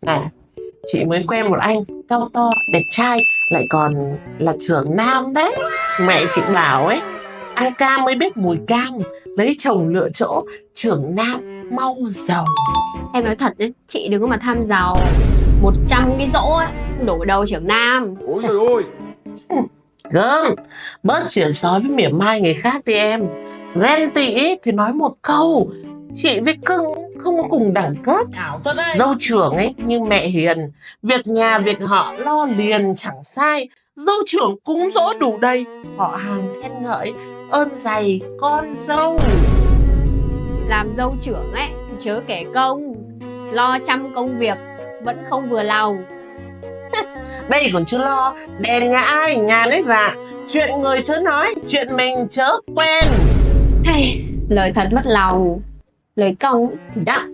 Này, chị mới quen một anh cao to, đẹp trai, lại còn là trưởng nam đấy. Mẹ chị bảo ấy, ăn cam mới biết mùi cam, lấy chồng lựa chỗ, trưởng nam mau giàu. Em nói thật đấy, chị đừng có mà tham giàu. 100 cái rỗ ấy đổ đầu trưởng nam. Ôi trời ơi. Gớm, bớt xỉa xói với mỉa mai người khác đi em. Ghen tị ấy thì nói một câu, chị với cưng không có cùng đẳng cấp. Ảo thật đấy. Dâu trưởng ấy như mẹ hiền, việc nhà việc họ lo liền chẳng sai. Dâu trưởng cúng dỗ đủ đầy, họ hàng khen ngợi, ơn dày con dâu. Làm dâu trưởng ấy thì chớ kể công, lo trăm công việc vẫn không vừa lòng. Đây còn chưa lo, đèn nhà ai nhà nấy vạ. Chuyện người chớ nói, chuyện mình chớ quen. Hey, lời thật mất lòng, lời công thì đặng.